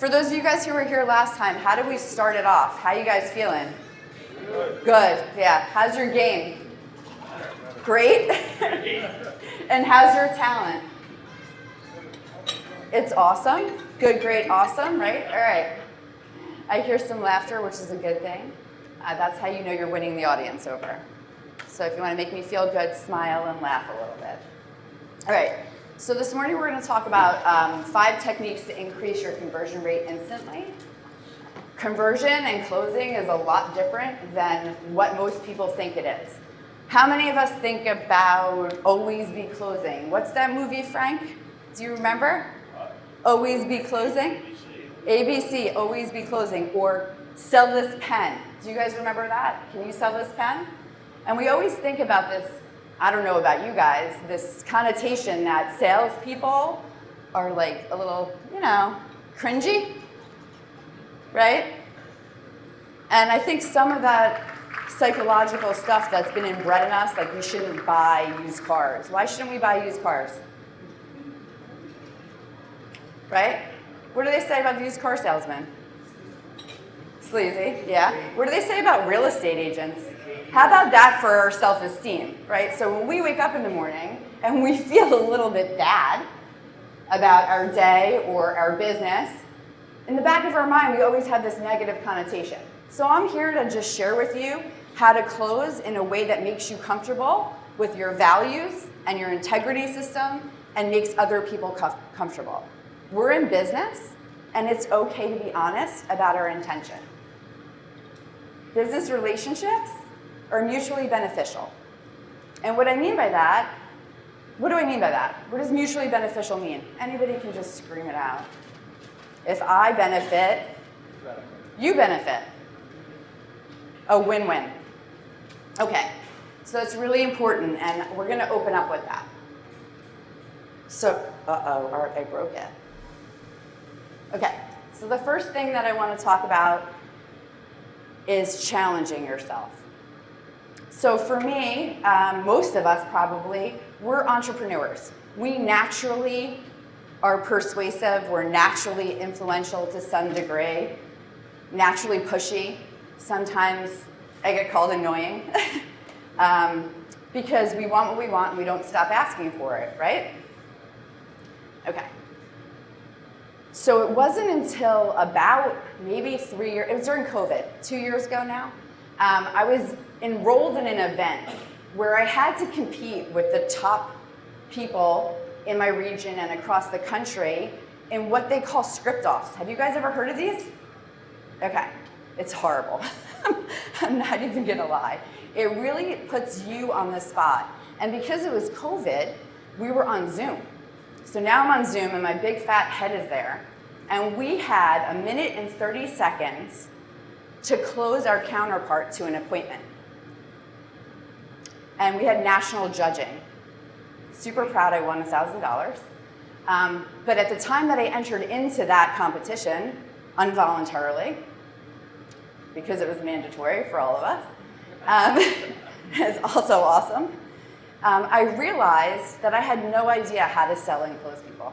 For those of you guys who were here last time, how did we start it off? How you guys feeling? Good, yeah. How's your game? Great? And how's your talent? It's awesome. Good, great, awesome, right? All right. I hear some laughter, which is a good thing. That's how you know you're winning the audience over. So if you want to make me feel good, smile and laugh a little bit. All right. So this morning we're going to talk about 5 techniques to increase your conversion rate instantly. Conversion and closing is a lot different than what most people think it is. How many of us think about Always Be Closing? What's that movie, Frank? Do you remember? Always Be Closing? ABC, Always Be Closing. Or Sell This Pen. Do you guys remember that? Can you sell this pen? And we always think about this, I don't know about you guys, this connotation that salespeople are like a little, cringy, right? And I think some of that psychological stuff that's been inbred in us, like we shouldn't buy used cars. Why shouldn't we buy used cars? Right? What do they say about the used car salesman? Sleazy, yeah. What do they say about real estate agents? How about that for our self-esteem, right? So when we wake up in the morning and we feel a little bit bad about our day or our business, in the back of our mind, we always have this negative connotation. So I'm here to just share with you how to close in a way that makes you comfortable with your values and your integrity system and makes other people comfortable. We're in business, and it's okay to be honest about our intention. Business relationships are mutually beneficial. And what I mean by that, what do I mean by that? What does mutually beneficial mean? Anybody can just scream it out. If I benefit, you benefit. A win-win. Okay, so it's really important, and we're gonna open up with that. So, I broke it. Okay, so the first thing that I wanna talk about is challenging yourself. So for me, most of us probably, we're entrepreneurs. We naturally are persuasive, we're naturally influential to some degree, naturally pushy. Sometimes I get called annoying because we want what we want and we don't stop asking for it, right? Okay. So it wasn't until about maybe 3 years, it was during COVID, 2 years ago now, I was enrolled in an event where I had to compete with the top people in my region and across the country in what they call script-offs. Have you guys ever heard of these? Okay, it's horrible. I'm not even gonna lie. It really puts you on the spot. And because it was COVID, we were on Zoom. So now I'm on Zoom and my big fat head is there. And we had 1 minute and 30 seconds to close our counterpart to an appointment. And we had national judging. Super proud I won $1,000. But at the time that I entered into that competition, involuntarily, because it was mandatory for all of us, it's also awesome, I realized that I had no idea how to sell and close people.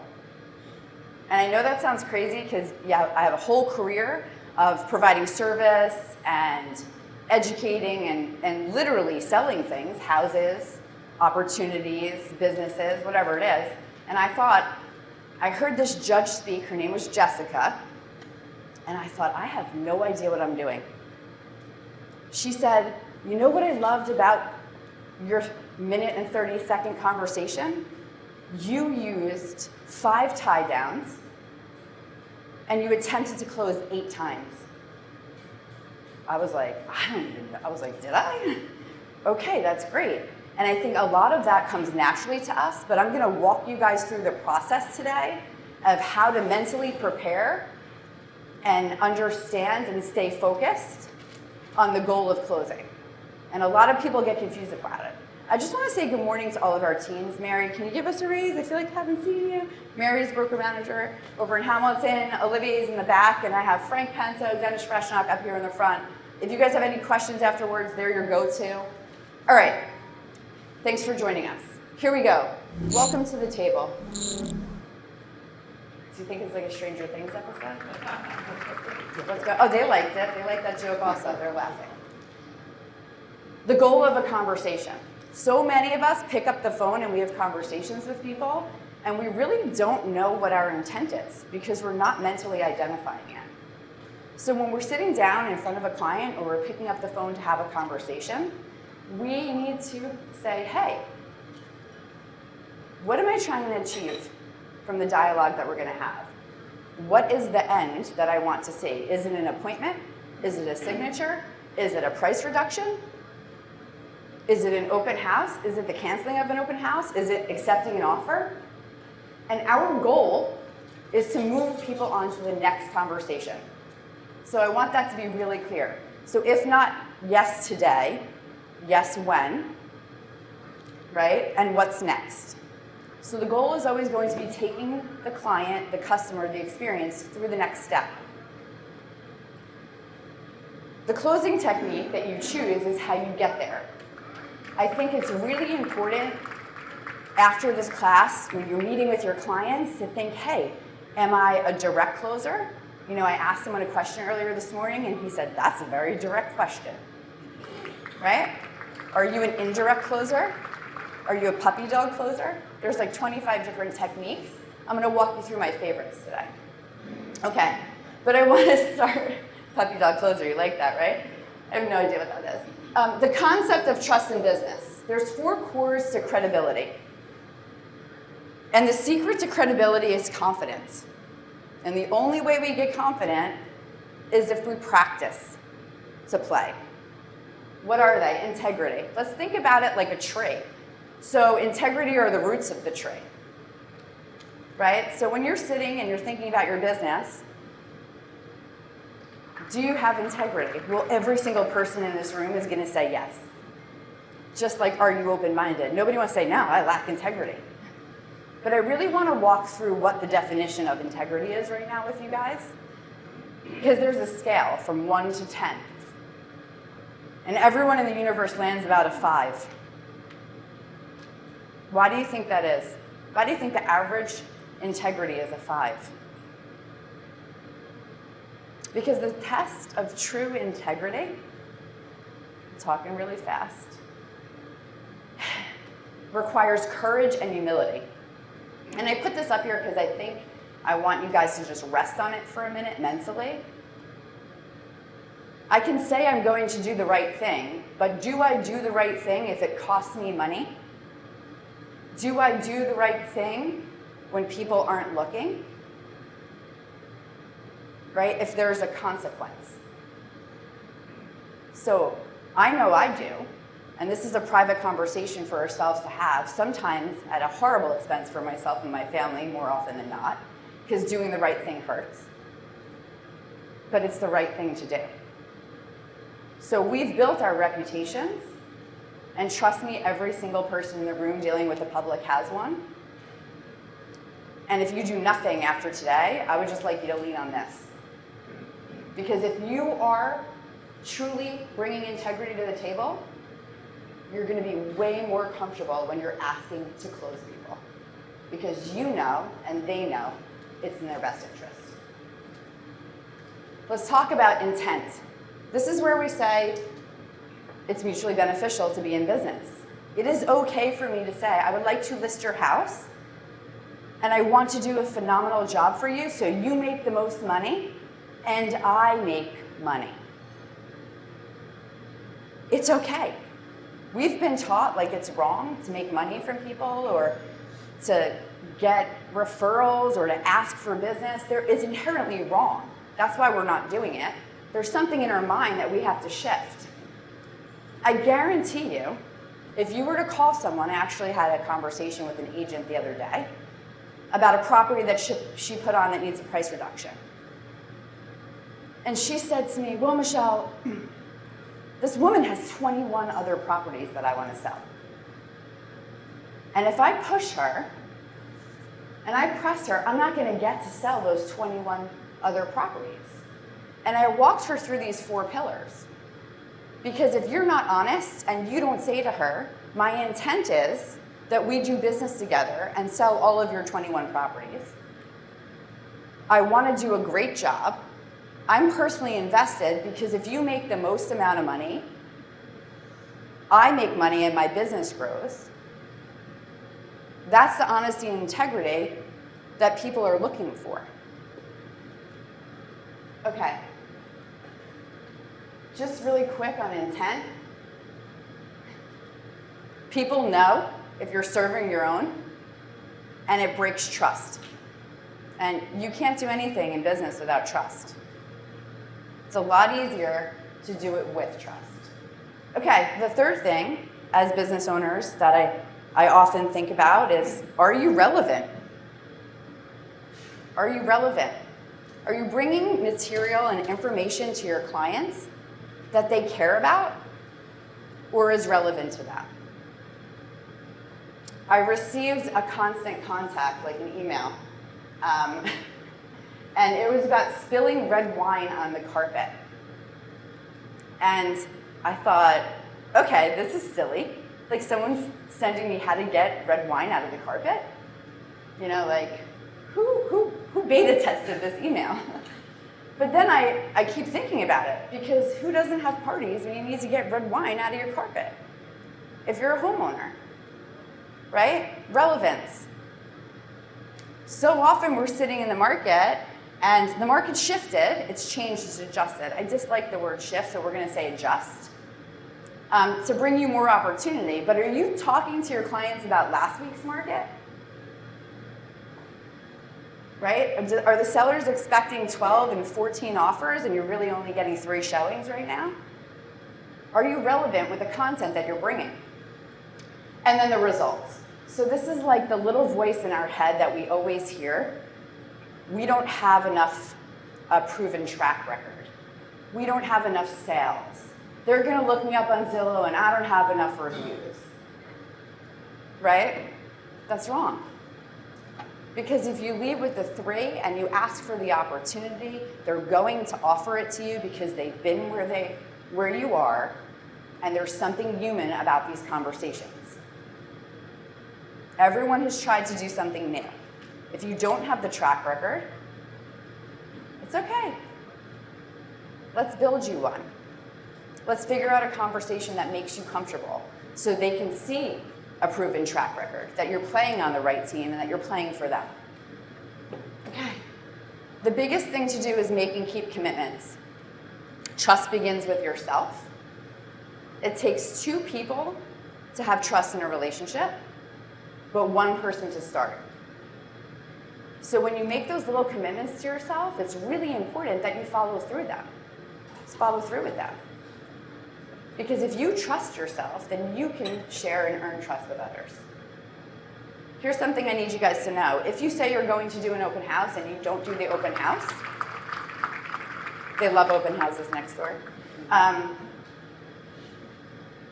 And I know that sounds crazy because, yeah, I have a whole career of providing service and educating and literally selling things, houses, opportunities, businesses, whatever it is. And I thought, I heard this judge speak, her name was Jessica, and I thought, I have no idea what I'm doing. She said, you know what I loved about your 1 minute and 30 second conversation? You used 5 tie downs and you attempted to close 8 times. I was like, I don't even know. I was like, did I? Okay, that's great. And I think a lot of that comes naturally to us, but I'm gonna walk you guys through the process today of how to mentally prepare and understand and stay focused on the goal of closing. And a lot of people get confused about it. I just want to say good morning to all of our teams. Mary, can you give us a raise? I feel like I haven't seen you. Mary's broker manager over in Hamilton. Olivier's in the back, and I have Frank Pento, Dennis Freshnock up here in the front. If you guys have any questions afterwards, they're your go-to. All right, thanks for joining us. Here we go. Welcome to the table. Do you think it's like a Stranger Things episode? Let's go. Oh, they liked it. They liked that joke also. They're laughing. The goal of a conversation. So many of us pick up the phone and we have conversations with people, and we really don't know what our intent is because we're not mentally identifying it. So when we're sitting down in front of a client or we're picking up the phone to have a conversation, we need to say, hey, what am I trying to achieve from the dialogue that we're going to have? What is the end that I want to see? Is it an appointment? Is it a signature? Is it a price reduction? Is it an open house? Is it the canceling of an open house? Is it accepting an offer? And our goal is to move people on to the next conversation. So I want that to be really clear. So if not yes today, yes when, right? And what's next? So the goal is always going to be taking the client, the customer, the experience through the next step. The closing technique that you choose is how you get there. I think it's really important after this class, when you're meeting with your clients, to think, hey, am I a direct closer? You know, I asked someone a question earlier this morning, and he said, that's a very direct question, right? Are you an indirect closer? Are you a puppy dog closer? There's like 25 different techniques. I'm gonna walk you through my favorites today. Okay, but I wanna start, puppy dog closer, you like that, right? I have no idea what that is. The concept of trust in business. There's 4 cores to credibility. And the secret to credibility is confidence. And the only way we get confident is if we practice to play. What are they? Integrity. Let's think about it like a tree. So integrity are the roots of the tree, right? So when you're sitting and you're thinking about your business, do you have integrity? Well, every single person in this room is going to say yes. Just like, are you open-minded? Nobody wants to say, no, I lack integrity. But I really want to walk through what the definition of integrity is right now with you guys, because there's a scale from 1 to 10. And everyone in the universe lands about a 5. Why do you think that is? Why do you think the average integrity is a 5? Because the test of true integrity, I'm talking really fast, requires courage and humility. And I put this up here because I think I want you guys to just rest on it for a minute mentally. I can say I'm going to do the right thing, but do I do the right thing if it costs me money? Do I do the right thing when people aren't looking? Right? If there's a consequence. So I know I do, and this is a private conversation for ourselves to have, sometimes at a horrible expense for myself and my family, more often than not, because doing the right thing hurts. But it's the right thing to do. So we've built our reputations, and trust me, every single person in the room dealing with the public has one. And if you do nothing after today, I would just like you to lean on this. Because if you are truly bringing integrity to the table, you're going to be way more comfortable when you're asking to close people. Because you know, and they know, it's in their best interest. Let's talk about intent. This is where we say it's mutually beneficial to be in business. It is okay for me to say, I would like to list your house, and I want to do a phenomenal job for you so you make the most money, and I make money. It's okay. We've been taught like it's wrong to make money from people or to get referrals or to ask for business. It's inherently wrong. That's why we're not doing it. There's something in our mind that we have to shift. I guarantee you, if you were to call someone, I actually had a conversation with an agent the other day about a property that she put on that needs a price reduction. And she said to me, well, Michelle, this woman has 21 other properties that I want to sell. And if I push her and I press her, I'm not going to get to sell those 21 other properties. And I walked her through these 4 pillars. Because if you're not honest and you don't say to her, my intent is that we do business together and sell all of your 21 properties, I want to do a great job. I'm personally invested because if you make the most amount of money, I make money and my business grows. That's the honesty and integrity that people are looking for. Okay. Just really quick on intent. People know if you're serving your own, and it breaks trust. And you can't do anything in business without trust. It's a lot easier to do it with trust. Okay, the third thing as business owners that I often think about is, are you relevant? Are you relevant? Are you bringing material and information to your clients that they care about or is relevant to them? I received a constant contact, like an email, and it was about spilling red wine on the carpet. And I thought, okay, this is silly. Like someone's sending me how to get red wine out of the carpet. You know, like who beta tested this email? But then I keep thinking about it because who doesn't have parties when you need to get red wine out of your carpet? If you're a homeowner, right? Relevance. So often we're sitting in the market and the market shifted, it's changed, it's adjusted. I dislike the word shift, so we're gonna say adjust. To bring you more opportunity, but are you talking to your clients about last week's market? Right? Are the sellers expecting 12 and 14 offers and you're really only getting 3 showings right now? Are you relevant with the content that you're bringing? And then the results. So this is like the little voice in our head that we always hear. We don't have enough proven track record. We don't have enough sales. They're gonna look me up on Zillow and I don't have enough reviews. Right? That's wrong. Because if you lead with the 3 and you ask for the opportunity, they're going to offer it to you because they've been where you are, and there's something human about these conversations. Everyone has tried to do something new. If you don't have the track record, it's okay. Let's build you one. Let's figure out a conversation that makes you comfortable so they can see a proven track record, that you're playing on the right team and that you're playing for them. Okay. The biggest thing to do is make and keep commitments. Trust begins with yourself. It takes 2 people to have trust in a relationship, but 1 person to start. So when you make those little commitments to yourself, it's really important that you follow through them. Just follow through with them. Because if you trust yourself, then you can share and earn trust with others. Here's something I need you guys to know. If you say you're going to do an open house and you don't do the open house, they love open houses next door.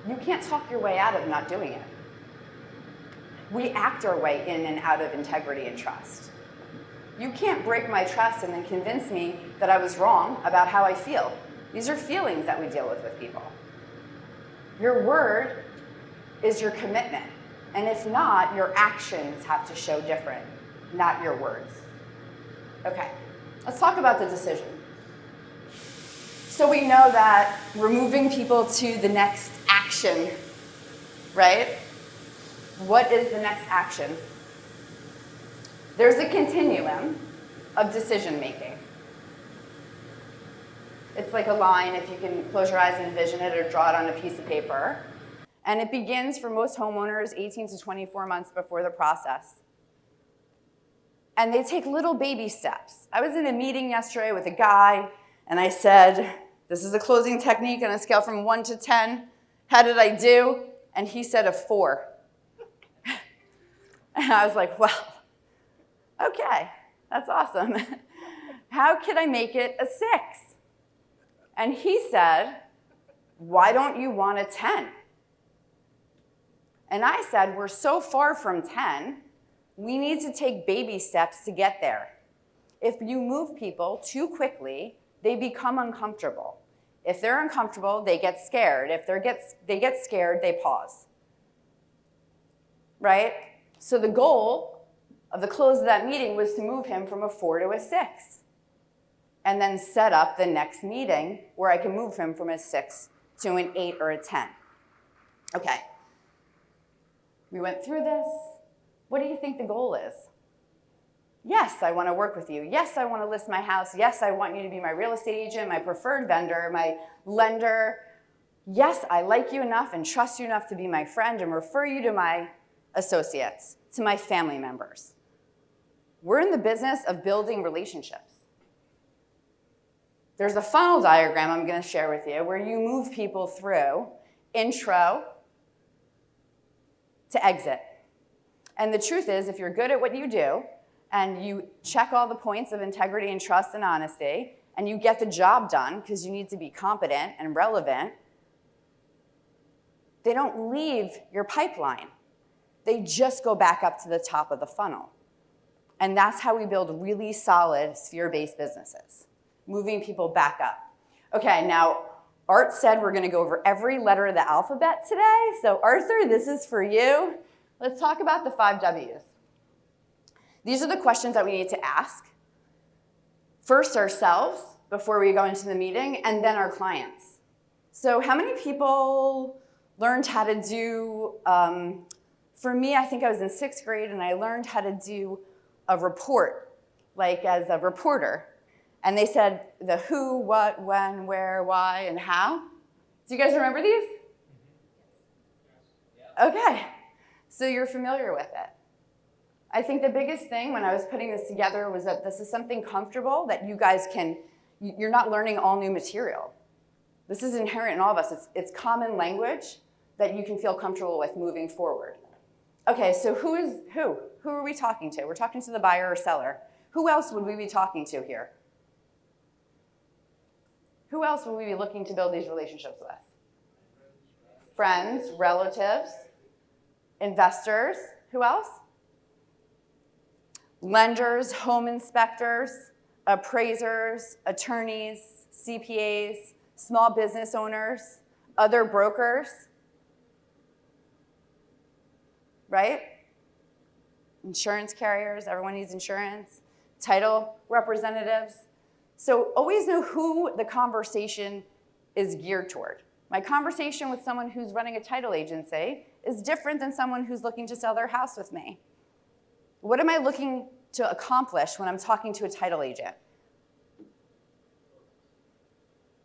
You can't talk your way out of not doing it. We act our way in and out of integrity and trust. You can't break my trust and then convince me that I was wrong about how I feel. These are feelings that we deal with people. Your word is your commitment. And if not, your actions have to show different, not your words. Okay, let's talk about the decision. So we know that we're moving people to the next action, right? What is the next action? There's a continuum of decision making. It's like a line, if you can close your eyes and envision it or draw it on a piece of paper. And it begins for most homeowners 18 to 24 months before the process. And they take little baby steps. I was in a meeting yesterday with a guy, and I said, this is a closing technique on a scale from 1 to 10. How did I do? And he said a 4. And I was like, well, okay, that's awesome. How could I make it a 6? And he said, why don't you want a 10? And I said, we're so far from 10, we need to take baby steps to get there. If you move people too quickly, they become uncomfortable. If they're uncomfortable, they get scared. If they get scared, they pause. Right? So the goal of the close of that meeting was to move him from a 4 to a 6, and then set up the next meeting where I can move him from a 6 to an 8 or a 10. Okay, we went through this. What do you think the goal is? Yes, I want to work with you. Yes, I want to list my house. Yes, I want you to be my real estate agent, my preferred vendor, my lender. Yes, I like you enough and trust you enough to be my friend and refer you to my associates, to my family members. We're in the business of building relationships. There's a funnel diagram I'm going to share with you where you move people through intro to exit. And the truth is, if you're good at what you do, and you check all the points of integrity and trust and honesty, and you get the job done because you need to be competent and relevant, they don't leave your pipeline. They just go back up to the top of the funnel. And that's how we build really solid sphere-based businesses, moving people back up. Okay, now Art said we're gonna go over every letter of the alphabet today. So Arthur, this is for you. Let's talk about the 5 W's. These are the questions that we need to ask. First ourselves, before we go into the meeting, and then our clients. So how many people learned how to do, for me, I think I was in 6th grade, and I learned how to do a report, like as a reporter. And they said the who, what, when, where, why, and how. Do you guys remember these? Okay, so you're familiar with it. I think the biggest thing when I was putting this together was that this is something comfortable that you guys can, you're not learning all new material. This is inherent in all of us. It's common language that you can feel comfortable with moving forward. Okay, so who is who? Who are we talking to? We're talking to the buyer or seller. Who else would we be talking to here? Who else would we be looking to build these relationships with? Friends, relatives, investors. Who else? Lenders, home inspectors, appraisers, attorneys, CPAs, small business owners, other brokers, right? Insurance carriers, everyone needs insurance, title representatives. So always know who the conversation is geared toward. My conversation with someone who's running a title agency is different than someone who's looking to sell their house with me. What am I looking to accomplish when I'm talking to a title agent?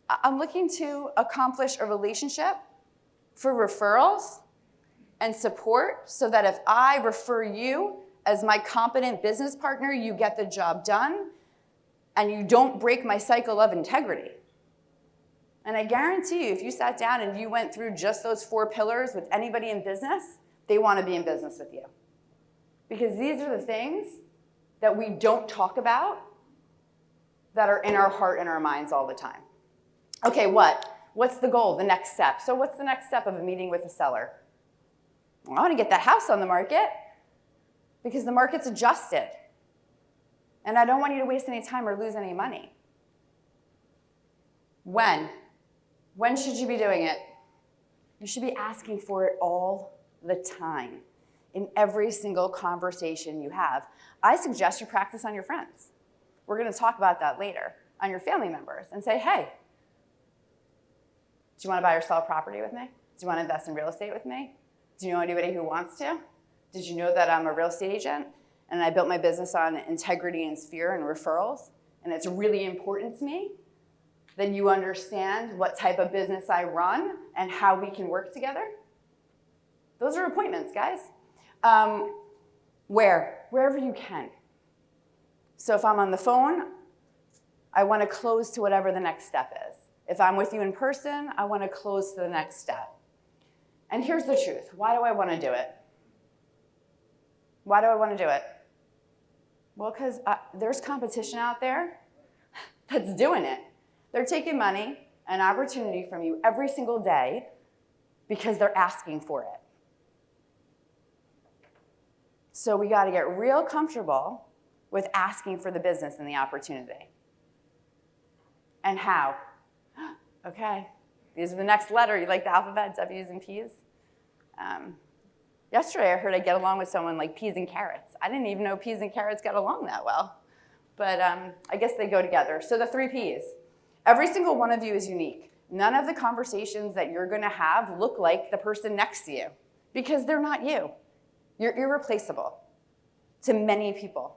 I'm looking to accomplish a relationship for referrals and support so that if I refer you as my competent business partner, you get the job done and you don't break my cycle of integrity. And I guarantee you, if you sat down and you went through just those 4 pillars with anybody in business, they want to be in business with you. Because these are the things that we don't talk about that are in our heart and our minds all the time. Okay, what's the goal, the next step? So what's the next step of a meeting with a seller? Well, I want to get that house on the market because the market's adjusted. And I don't want you to waste any time or lose any money. When? When should you be doing it? You should be asking for it all the time in every single conversation you have. I suggest you practice on your friends. We're going to talk about that later, on your family members, and say, hey, do you want to buy or sell a property with me? Do you want to invest in real estate with me? Do you know anybody who wants to? Did you know that I'm a real estate agent and I built my business on integrity and sphere and referrals, and it's really important to me that you understand what type of business I run and how we can work together? Those are appointments, guys. Wherever you can. So if I'm on the phone, I want to close to whatever the next step is. If I'm with you in person, I want to close to the next step. And here's the truth. Why do I want to do it? Why do I want to do it? Well, because there's competition out there that's doing it. They're taking money and opportunity from you every single day because they're asking for it. So we got to get real comfortable with asking for the business and the opportunity. And how? Okay, these are the next letter. You like the alphabet, W's and P's? Yesterday I heard I get along with someone like peas and carrots. I didn't even know peas and carrots got along that well. But I guess they go together. So the 3 Ps. Every single one of you is unique. None of the conversations that you're gonna have look like the person next to you because they're not you. You're irreplaceable to many people.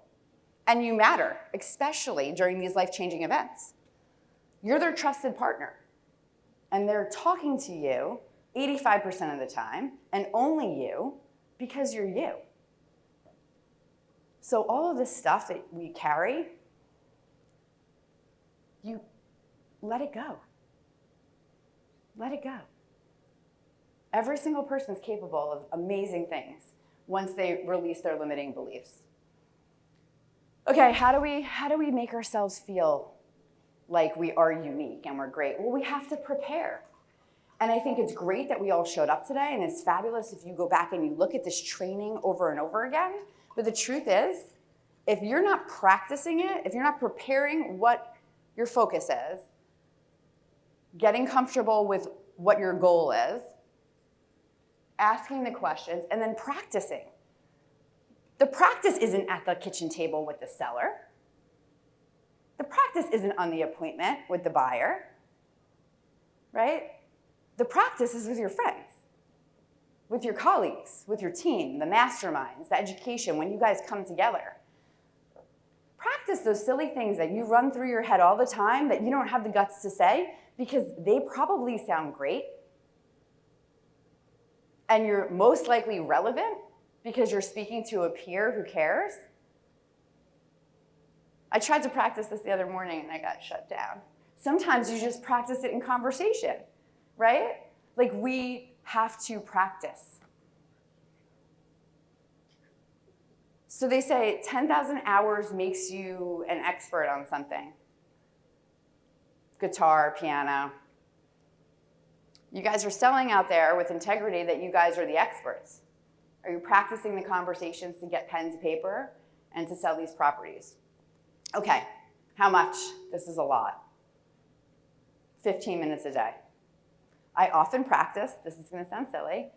And you matter, especially during these life-changing events. You're their trusted partner. And they're talking to you 85% of the time, and only you, because you're you. So all of this stuff that we carry, you let it go. Let it go. Every single person is capable of amazing things once they release their limiting beliefs. Okay, how do we make ourselves feel like we are unique and we're great? Well, we have to prepare. And I think it's great that we all showed up today, and it's fabulous if you go back and you look at this training over and over again. But the truth is, if you're not practicing it, if you're not preparing what your focus is, getting comfortable with what your goal is, asking the questions, and then practicing. The practice isn't at the kitchen table with the seller. The practice isn't on the appointment with the buyer, right? The practice is with your friends, with your colleagues, with your team, the masterminds, the education, when you guys come together. Practice those silly things that you run through your head all the time that you don't have the guts to say because they probably sound great. And you're most likely relevant because you're speaking to a peer who cares. I tried to practice this the other morning and I got shut down. Sometimes you just practice it in conversation, right? Like we have to practice. So they say 10,000 hours makes you an expert on something. Guitar, piano. You guys are selling out there with integrity that you guys are the experts. Are you practicing the conversations to get pen to paper and to sell these properties? Okay, how much? This is a lot. 15 minutes a day. I often practice, this is gonna sound silly,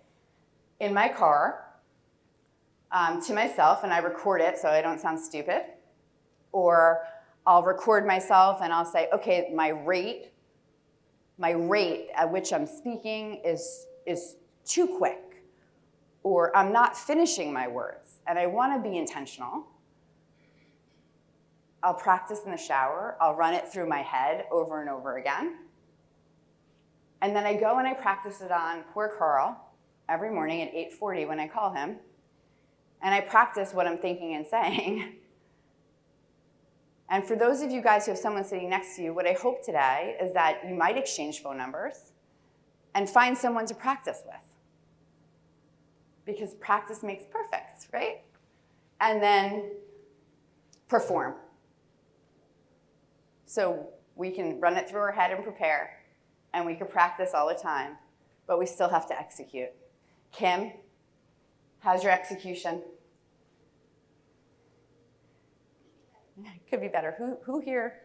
in my car to myself, and I record it so I don't sound stupid. Or I'll record myself and I'll say, okay, my rate at which I'm speaking is too quick. Or I'm not finishing my words, and I wanna be intentional. I'll practice in the shower. I'll run it through my head over and over again. And then I go and I practice it on poor Carl every morning at 8:40 when I call him. And I practice what I'm thinking and saying. And for those of you guys who have someone sitting next to you, what I hope today is that you might exchange phone numbers and find someone to practice with. Because practice makes perfect, right? And then perform. So we can run it through our head and prepare, and we can practice all the time, but we still have to execute. Kim, how's your execution? Could be better. Who here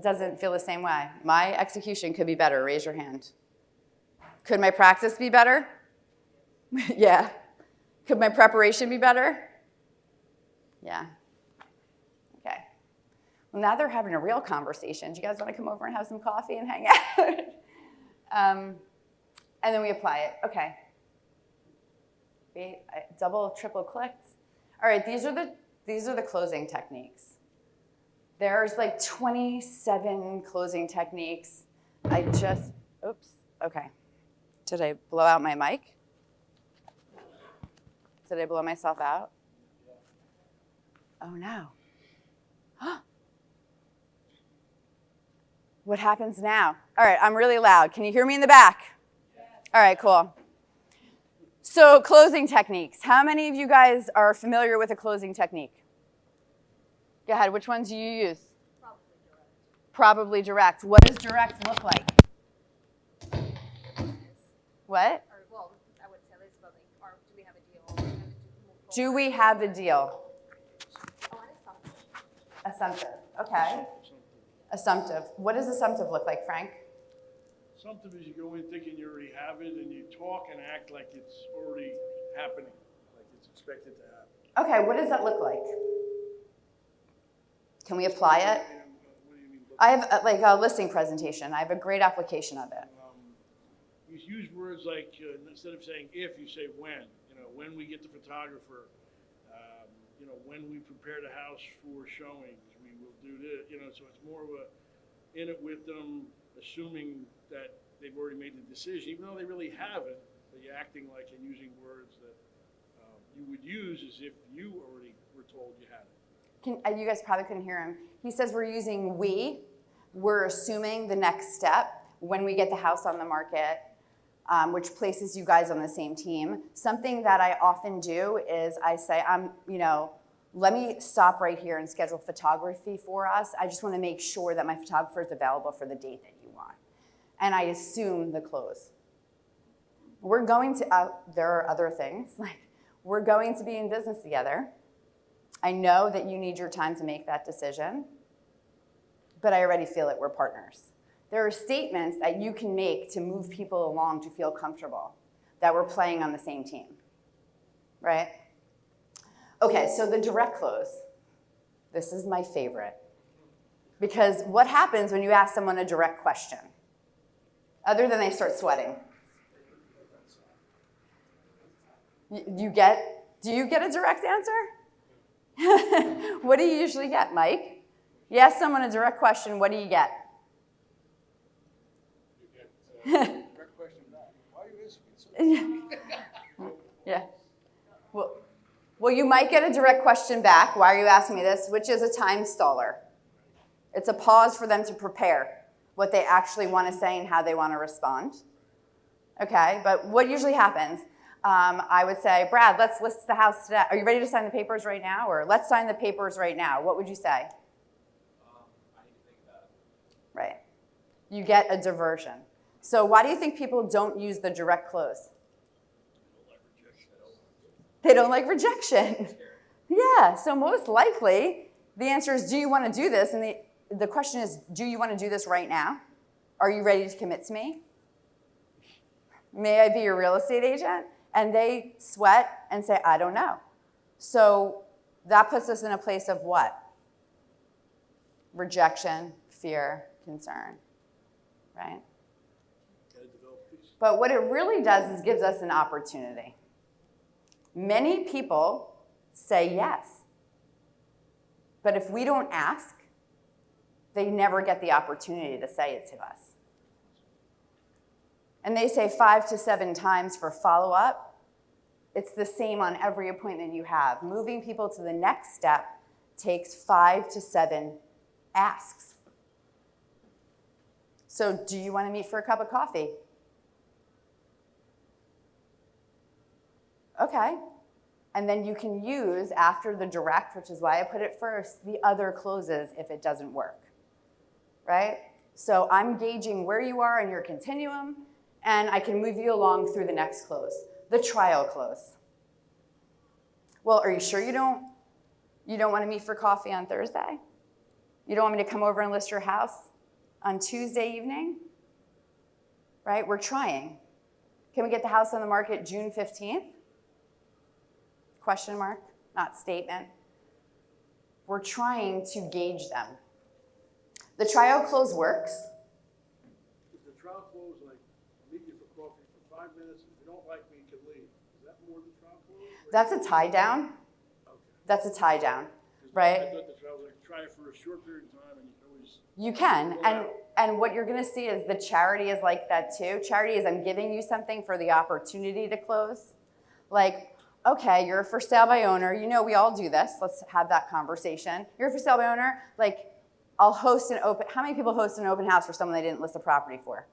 doesn't feel the same way? My execution could be better. Raise your hand. Could my practice be better? Yeah. Could my preparation be better? Yeah. Okay. Well, now they're having a real conversation. Do you guys want to come over and have some coffee and hang out? And then we apply it. Okay. Double, triple clicked. All right, these are the closing techniques. There's like 27 closing techniques. Oops, okay. Did I blow out my mic? Did I blow myself out? Oh no. What happens now? All right, I'm really loud. Can you hear me in the back? Yes. All right, cool. So closing techniques. How many of you guys are familiar with a closing technique? Go ahead, which ones do you use? Probably direct. What does direct look like? What? Well, I would say this, but like, do we have a deal? Do we have a deal? Assumptive. Okay. Assumptive. What does assumptive look like, Frank? Assumptive is you go in thinking you already have it, and you talk and act like it's already happening, like it's expected to happen. Okay, what does that look like? Can we apply it? What do you mean? I have like a listing presentation. I have a great application of it. You use words like, instead of saying if, you say when. When we get the photographer, when we prepare the house for showings, we will do this, so it's more of a in it with them, assuming that they've already made the decision, even though they really haven't, but you're acting like and using words that you would use as if you already were told you had it. You guys probably couldn't hear him. He says we're using we. We're assuming the next step when we get the house on the market, which places you guys on the same team. Something that I often do is I say, let me stop right here and schedule photography for us. I just want to make sure that my photographer is available for the date that you want. And I assume the close. We're going to, there are other things, like we're going to be in business together. I know that you need your time to make that decision, but I already feel that we're partners. There are statements that you can make to move people along to feel comfortable, that we're playing on the same team, right? Okay, so the direct close. This is my favorite. Because what happens when you ask someone a direct question? Other than they start sweating. Do you get a direct answer? What do you usually get, Mike? You ask someone a direct question, what do you get? Direct question back. Why are you asking so? Yeah. Well, you might get a direct question back. Why are you asking me this? Which is a time staller. It's a pause for them to prepare what they actually want to say and how they want to respond. Okay, but what usually happens? I would say, Brad, let's list the house today. Are you ready to sign the papers right now? Or let's sign the papers right now. What would you say? I need to think about it. Right. You get a diversion. So why do you think people don't use the direct close? They don't like rejection. Yeah, so most likely the answer is, do you want to do this? And the question is, do you want to do this right now? Are you ready to commit to me? May I be your real estate agent? And they sweat and say, I don't know. So that puts us in a place of what? Rejection, fear, concern, right? But what it really does is gives us an opportunity. Many people say yes. But if we don't ask, they never get the opportunity to say it to us. And they say 5 to 7 times for follow-up. It's the same on every appointment you have. Moving people to the next step takes 5 to 7 asks. So do you want to meet for a cup of coffee? Okay. And then you can use, after the direct, which is why I put it first, the other closes if it doesn't work, right? So I'm gauging where you are in your continuum, and I can move you along through the next close, the trial close. Well, are you sure you don't want to meet for coffee on Thursday? You don't want me to come over and list your house on Tuesday evening? Right? We're trying. Can we get the house on the market June 15th? Question mark, not statement. We're trying to gauge them. The trial close works. Is the trial close like, I'll meet you for coffee for 5 minutes, if you don't like me, you can leave? Is that more than trial close? That's a tie down. Okay. That's a tie down, 'Cause right? I thought the trial was like, try it for a short period of time and you can always. You can, pull and out. what you're gonna see is the charity is like that too. Charity is I'm giving you something for the opportunity to close. Like, okay, you're a for sale by owner. You know we all do this. Let's have that conversation. You're a for sale by owner. Like, I'll host an open. How many people host an open house for someone they didn't list a property for?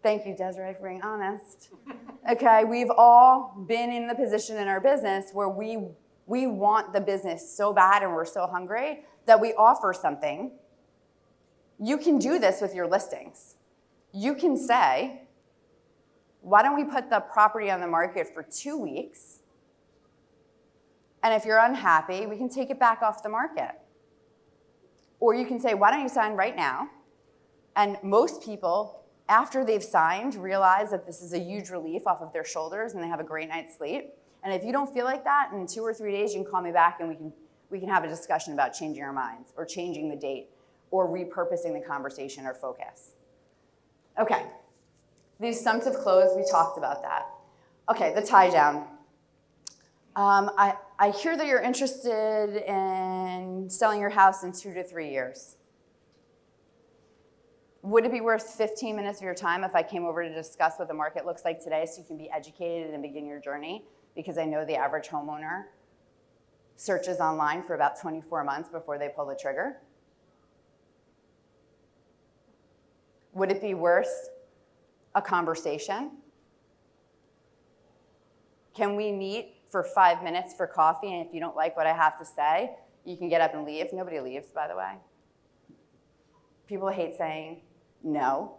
Thank you, Desiree, for being honest. Okay, we've all been in the position in our business where we want the business so bad and we're so hungry that we offer something. You can do this with your listings. You can say, why don't we put the property on the market for 2 weeks? And if you're unhappy, we can take it back off the market. Or you can say, why don't you sign right now? And most people after they've signed, realize that this is a huge relief off of their shoulders and they have a great night's sleep. And if you don't feel like that, in 2 or 3 days, you can call me back and we can have a discussion about changing our minds or changing the date or repurposing the conversation or focus. Okay, the assumptive close, we talked about that. Okay, the tie down. I hear that you're interested in selling your house in 2 to 3 years. Would it be worth 15 minutes of your time if I came over to discuss what the market looks like today so you can be educated and begin your journey? Because I know the average homeowner searches online for about 24 months before they pull the trigger. Would it be worth a conversation? Can we meet for 5 minutes for coffee, and if you don't like what I have to say, you can get up and leave? Nobody leaves, by the way. People hate saying no.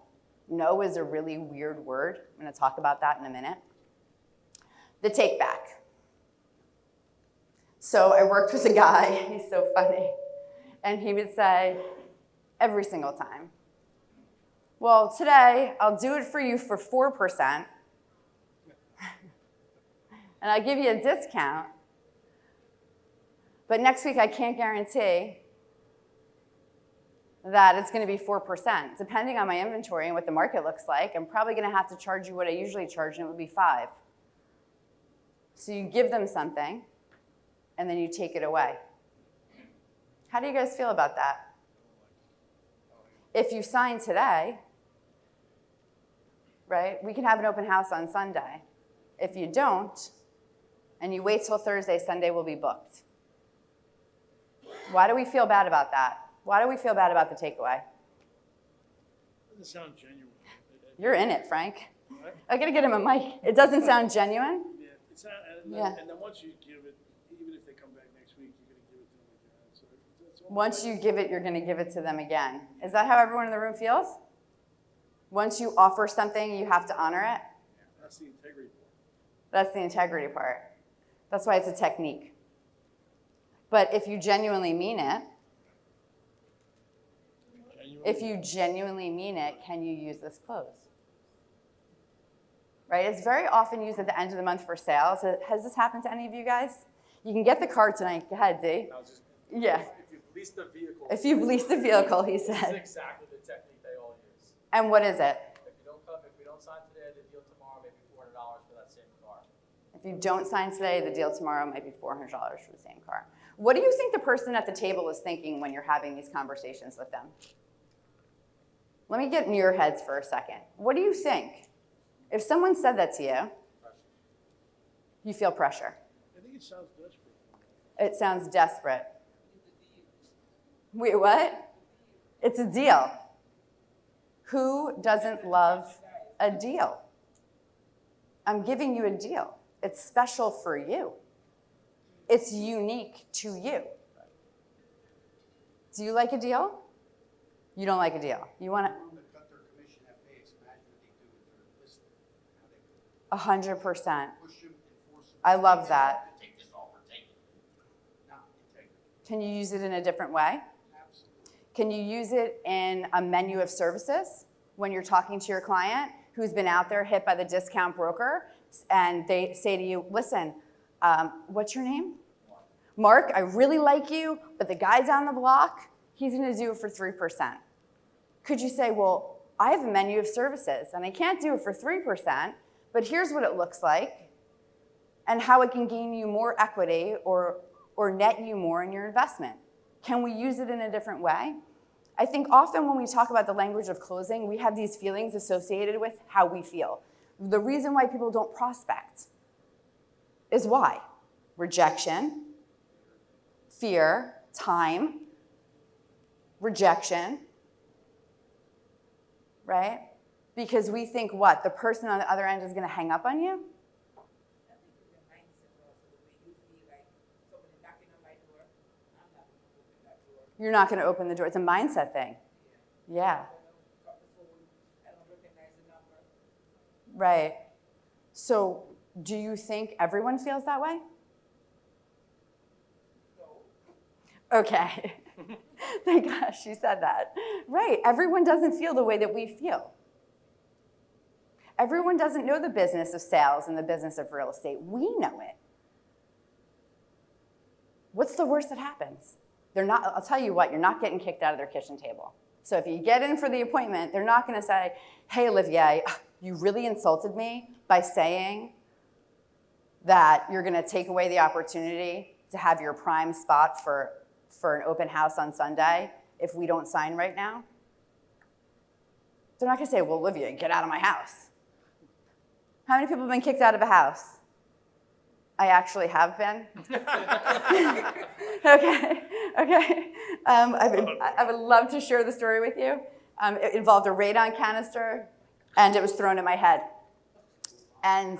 No is a really weird word. I'm going to talk about that in a minute. The take back. So I worked with a guy, he's so funny, and he would say every single time, well, today I'll do it for you for 4%, and I give you a discount, but next week I can't guarantee that it's going to be 4%. Depending on my inventory and what the market looks like, I'm probably going to have to charge you what I usually charge, and it would be 5%. So you give them something, and then you take it away. How do you guys feel about that? If you sign today, right, we can have an open house on Sunday. If you don't, and you wait till Thursday, Sunday will be booked. Why do we feel bad about that? Why do we feel bad about the takeaway? Doesn't sound genuine. You're in it, Frank. What? I gotta get him a mic. It doesn't sound genuine? Yeah, it's not, and then once you give it, even if they come back next week, you're gonna give it to them again. So it's almost Once like- you give it, you're gonna give it to them again. Is that how everyone in the room feels? Once you offer something, you have to honor it? That's the integrity part. That's the integrity part. That's why it's a technique. But if you genuinely mean it, if you genuinely mean it, can you use this close? Right? It's very often used at the end of the month for sales. Has this happened to any of you guys? You can get the car tonight. Go ahead, D. I was just, Yeah. if you've leased a vehicle. If you've leased a vehicle, he This is said. exactly the technique they all use. And what is it? If we don't sign today, the deal tomorrow may be $400 for that same car. If you don't sign today, the deal tomorrow might be $400 for the same car. What do you think the person at the table is thinking when you're having these conversations with them? Let me get in your heads for a second. What do you think? If someone said that to you, you feel pressure. I think it sounds desperate. It sounds desperate. Wait, what? It's a deal. Who doesn't love a deal? I'm giving you a deal. It's special for you. It's unique to you. Do you like a deal? You don't like a deal. You want to? Cut their commission at base. Imagine what they do with their listing. How they 100%. push them, enforce them. I love that. Take this offer, take it. Not integrity. Can you use it in a different way? Absolutely. Can you use it in a menu of services when you're talking to your client who's been out there hit by the discount broker and they say to you, listen, what's your name? Mark, I really like you, but the guy down the block, he's going to do it for 3%. Could you say, well, I have a menu of services and I can't do it for 3%, but here's what it looks like and how it can gain you more equity or net you more in your investment. Can we use it in a different way? I think often when we talk about the language of closing, we have these feelings associated with how we feel. The reason why people don't prospect is why? Rejection, fear, time, rejection, right? Because we think what? The person on the other end is going to hang up on you? I think it's your mindset also, the way you feel like somebody knocking on my door, I'm not going to open that door. You're not going to open the door. It's a mindset thing. Yeah, I don't got the phone, I don't recognize the number. right. So do you think everyone feels that way? No. Okay. Thank gosh you said that. Right. Everyone doesn't feel the way that we feel. Everyone doesn't know the business of sales and the business of real estate. We know it. What's the worst that happens? I'll tell you what, you're not getting kicked out of their kitchen table. So if you get in for the appointment, they're not going to say, hey, Olivier, you really insulted me by saying that you're going to take away the opportunity to have your prime spot for an open house on Sunday if we don't sign right now. They're not going to say, well, Olivia, get out of my house. How many people have been kicked out of a house? I actually have been. Okay. I would love to share the story with you. It involved a radon canister, and it was thrown at my head. And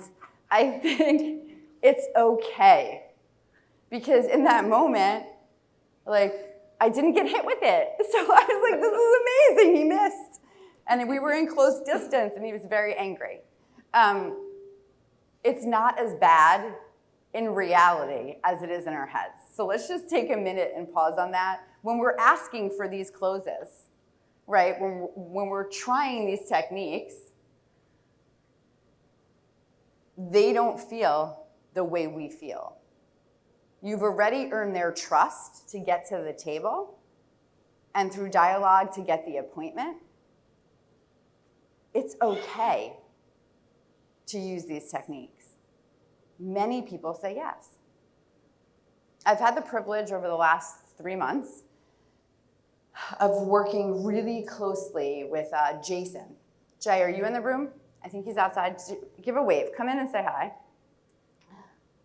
I think it's okay, because in that moment, like, I didn't get hit with it. So I was like, this is amazing, he missed. And we were in close distance, and he was very angry. It's not as bad in reality as it is in our heads. So let's just take a minute and pause on that. When we're asking for these closes, right, when we're trying these techniques, they don't feel the way we feel. You've already earned their trust to get to the table, and through dialogue to get the appointment. It's okay to use these techniques. Many people say yes. I've had the privilege over the last 3 months of working really closely with Jason. Jay, are you in the room? I think he's outside. Give a wave. Come in and say hi.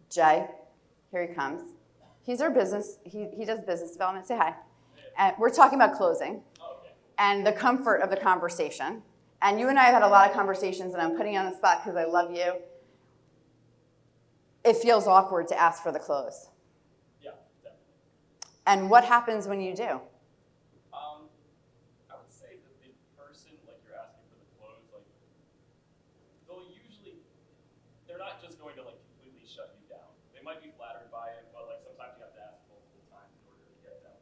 Jay, here he comes. He's our business. He does business development. Say hi. And we're talking about closing and the comfort of the conversation. And you and I have had a lot of conversations, and I'm putting you on the spot because I love you. It feels awkward to ask for the close. Yeah, definitely. And what happens when you do? I would say that the person, like, you're asking for the close, like, they're not just going to, like, completely shut you down. They might be flattered by it, but, like, sometimes you have to ask multiple times in order to get them,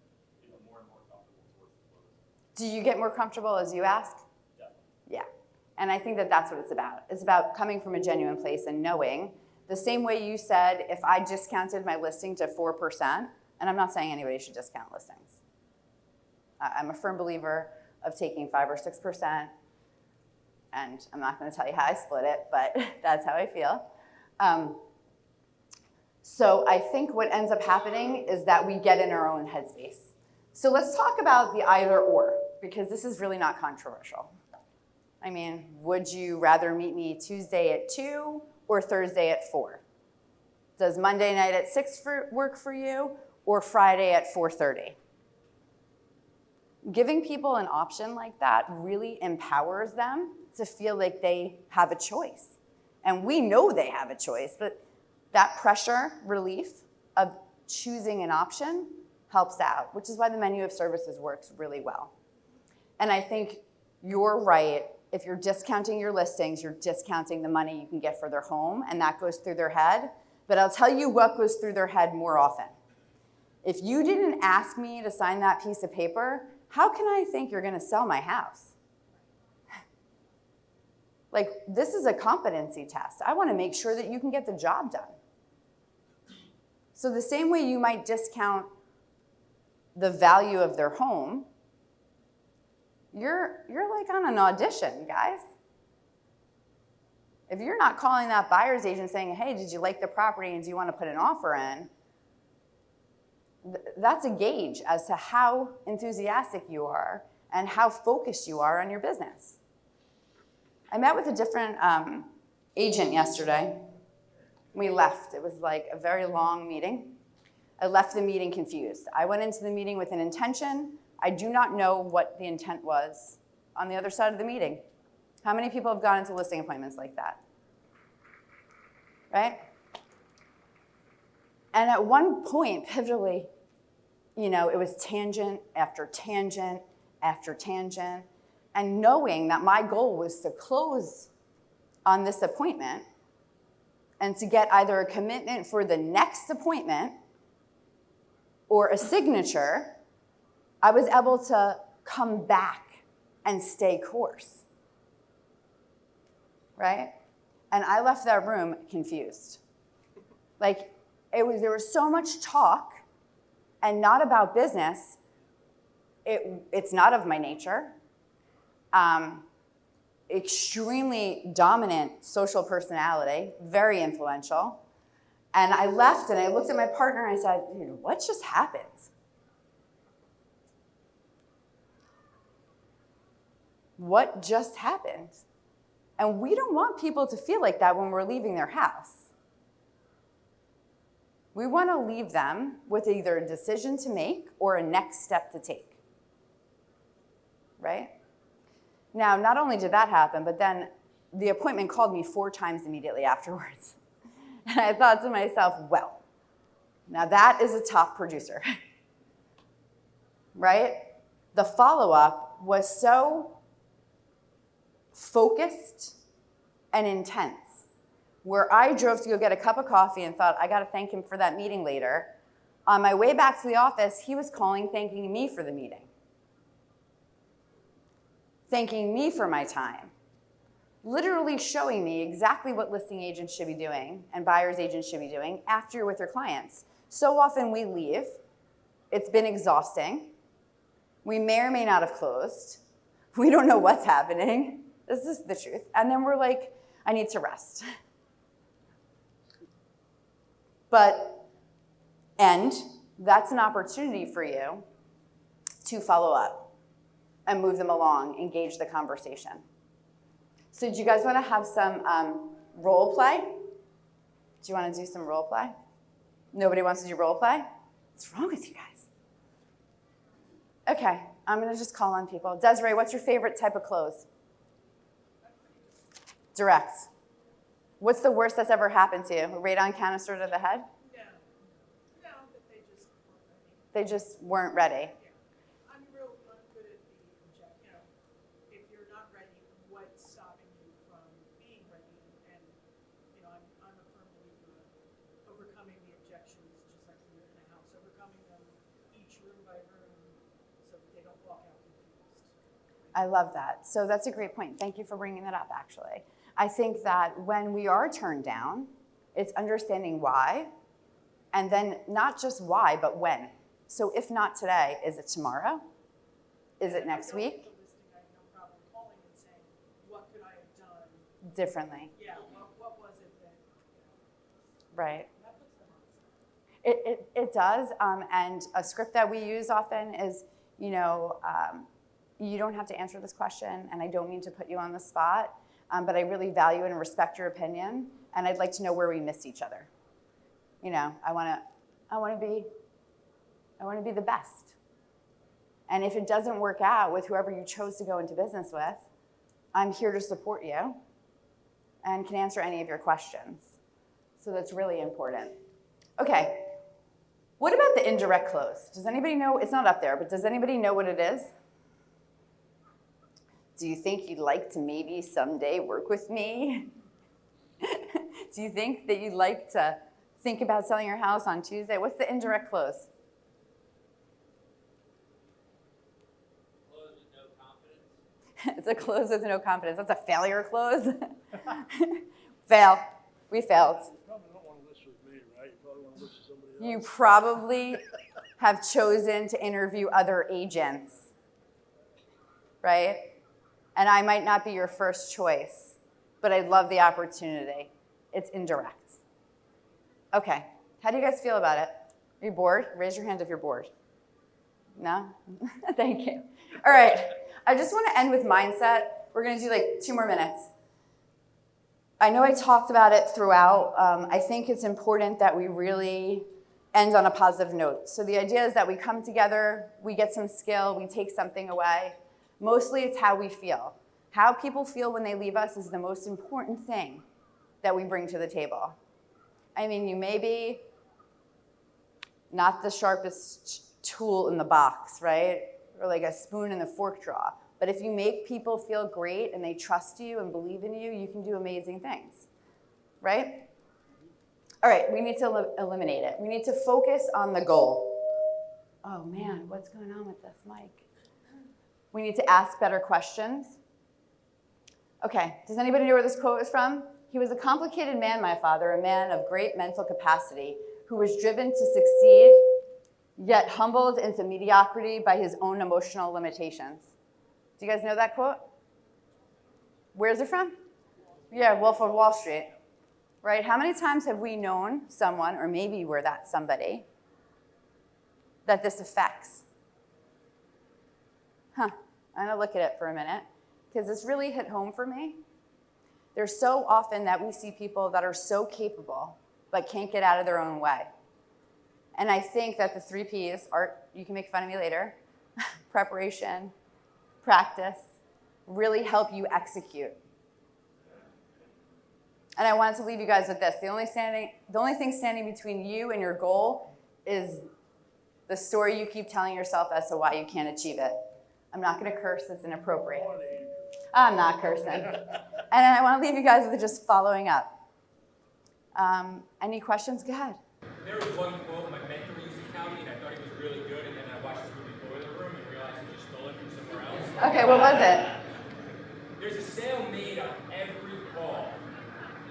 more and more comfortable towards the close. Do you get more comfortable as you ask? Definitely. Yeah. And I think that that's what it's about. It's about coming from a genuine place and knowing, the same way you said, if I discounted my listing to 4%, and I'm not saying anybody should discount listings. I'm a firm believer of taking 5 or 6%, and I'm not going to tell you how I split it, but that's how I feel. So I think what ends up happening is that we get in our own headspace. So let's talk about the either or, because this is really not controversial. I mean, would you rather meet me Tuesday at 2 or Thursday at 4? Does Monday night at 6 work for you, or Friday at 4:30? Giving people an option like that really empowers them to feel like they have a choice. And we know they have a choice, but that pressure relief of choosing an option helps out, which is why the menu of services works really well. And I think you're right. If you're discounting your listings, you're discounting the money you can get for their home, and that goes through their head. But I'll tell you what goes through their head more often. If you didn't ask me to sign that piece of paper, how can I think you're going to sell my house? Like, this is a competency test. I want to make sure that you can get the job done. So the same way you might discount the value of their home, you're like on an audition, guys. If you're not calling that buyer's agent saying, hey, did you like the property and do you want to put an offer in? That's a gauge as to how enthusiastic you are and how focused you are on your business. I met with a different agent yesterday. We left. It was like a very long meeting. I left the meeting confused. I went into the meeting with an intention. I do not know what the intent was on the other side of the meeting. How many people have gone into listing appointments like that? Right? And at one point, pivotally, it was tangent after tangent after tangent. And knowing that my goal was to close on this appointment and to get either a commitment for the next appointment or a signature, I was able to come back and stay course. right? And I left that room confused. Like, there was so much talk and not about business. It's not of my nature. Extremely dominant social personality, very influential. And I left and I looked at my partner and I said, what just happened? What just happened? And we don't want people to feel like that when we're leaving their house. We want to leave them with either a decision to make or a next step to take. Right? Now, not only did that happen, but then the appointment called me 4 times immediately afterwards. And I thought to myself, well, now that is a top producer. Right? The follow-up was so focused and intense, where I drove to go get a cup of coffee and thought, I got to thank him for that meeting later. On my way back to the office, he was calling, thanking me for the meeting, thanking me for my time, literally showing me exactly what listing agents should be doing and buyer's agents should be doing after you're with your clients. So often we leave. It's been exhausting. We may or may not have closed. We don't know what's happening. This is the truth. And then we're like, I need to rest. And that's an opportunity for you to follow up and move them along, engage the conversation. So do you guys want to have some role play? Do you want to do some role play? Nobody wants to do role play? What's wrong with you guys? Okay, I'm going to just call on people. Desiree, what's your favorite type of close? Direct. What's the worst that's ever happened to you? A radon canister to the head? No, but they just weren't ready. They just weren't ready. Yeah. I'm real good at the if you're not ready, what's stopping you from being ready? And, I'm a firm believer of overcoming the objections, just like when you're in a house, overcoming them each room by room so that they don't walk out confused. I love that. So that's a great point. Thank you for bringing that up, actually. I think that when we are turned down, it's understanding why, and then not just why, but when. So if not today, is it tomorrow? Is it next week? The listing, I have no problem calling and saying, what could I have done? Differently. Yeah, what was it that, Right. that puts them on the spot. It does, and a script that we use often is, you don't have to answer this question, and I don't mean to put you on the spot, but I really value and respect your opinion, and I'd like to know where we missed each other. I want to be the best. And if it doesn't work out with whoever you chose to go into business with, I'm here to support you and can answer any of your questions. So that's really important. Okay. What about the indirect close? Does anybody know? It's not up there, but does anybody know what it is? Do you think you'd like to maybe someday work with me? Do you think that you'd like to think about selling your house on Tuesday? What's the indirect close? Close with no confidence. It's a close with no confidence. That's a failure close. Fail. We failed. You probably don't want to list with me, right? You probably want to list with somebody else. You probably have chosen to interview other agents, right? And I might not be your first choice, but I'd love the opportunity. It's indirect. Okay, how do you guys feel about it? Are you bored? Raise your hand if you're bored. No? Thank you. All right, I just want to end with mindset. We're going to do like 2 more minutes. I know I talked about it throughout. I think it's important that we really end on a positive note. So the idea is that we come together, we get some skill, we take something away. Mostly it's how we feel. How people feel when they leave us is the most important thing that we bring to the table. I mean, you may be not the sharpest tool in the box, right? Or like a spoon in the fork drawer. But if you make people feel great and they trust you and believe in you, you can do amazing things, right? All right, we need to eliminate it. We need to focus on the goal. Oh man, what's going on with this mic? We need to ask better questions. Okay, does anybody know where this quote is from? He was a complicated man, my father, a man of great mental capacity, who was driven to succeed, yet humbled into mediocrity by his own emotional limitations. Do you guys know that quote? Where's it from? Yeah, Wolf of Wall Street, right? How many times have we known someone, or maybe we're that somebody, that this affects? I'm gonna look at it for a minute, because this really hit home for me. There's so often that we see people that are so capable, but can't get out of their own way. And I think that the 3 Ps, Art, you can make fun of me later, preparation, practice, really help you execute. And I wanted to leave you guys with this. The only thing standing between you and your goal is the story you keep telling yourself as to why you can't achieve it. I'm not gonna curse, it's inappropriate. I'm not cursing. And I want to leave you guys with just following up. Any questions? Go ahead. There was one quote my mentor used to tell me, and I thought it was really good, and then I watched this movie Boiler Room and realized he just stole it from somewhere else. Okay, what was it? There's a sale made on every call.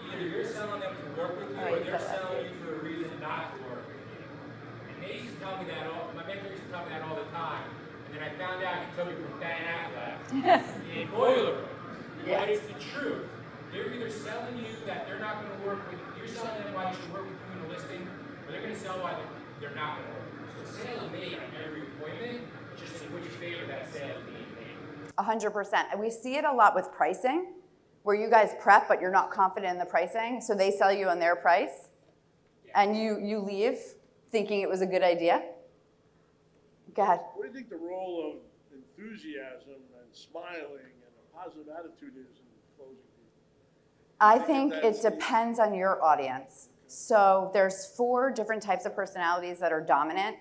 Either you're selling them to work with you, Oh, or you they're said that. selling you for a reason not to work with you. And they used to tell me that my mentor used to tell me that all the time. And then I found out he took it from Dan Affleck in Boiler Room. Yes. But it's the truth. They're either selling you that they're not going to work with you, you're selling them why you should work with you in a listing, or they're going to sell why they're not going to work with you. So sale is made on every appointment, just in which favor that sale is being made. 100%. And we see it a lot with pricing, where you guys prep, but you're not confident in the pricing, so they sell you on their price, and you leave thinking it was a good idea. Go ahead. What do you think the role of enthusiasm and smiling and a positive attitude is in closing people? I think think that it that's the- depends on your audience. So there's 4 different types of personalities that are dominant.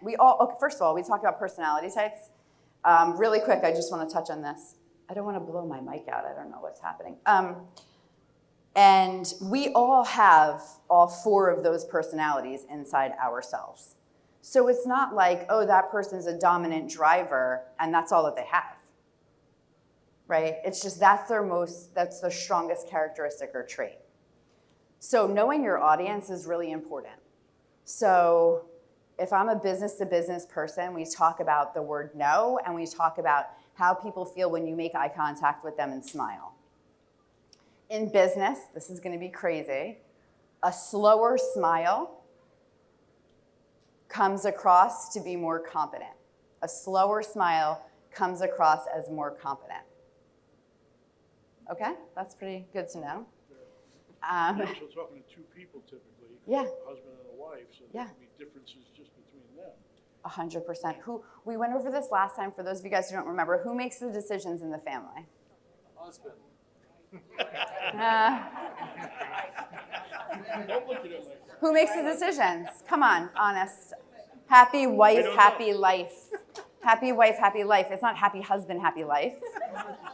First of all, we talk about personality types. Really quick, I just want to touch on this. I don't want to blow my mic out. I don't know what's happening. And we all have all 4 of those personalities inside ourselves. So it's not like, oh, that person's a dominant driver and that's all that they have. Right? It's just that's their strongest characteristic or trait. So knowing your audience is really important. So if I'm a business-to-business person, we talk about the word no, and we talk about how people feel when you make eye contact with them and smile. In business, this is going to be crazy, a slower smile comes across to be more competent. A slower smile comes across as more competent. Okay, that's pretty good to know. Yeah, so talking to 2 people typically, Yeah. a husband and a wife, so there Yeah. can be differences just between them. 100%. We went over this last time. For those of you guys who don't remember, who makes the decisions in the family? Husband. Don't look at it like that. Who makes the decisions? Come on, honest. Happy wife, don't happy life. Happy wife, happy life. It's not happy husband, happy life.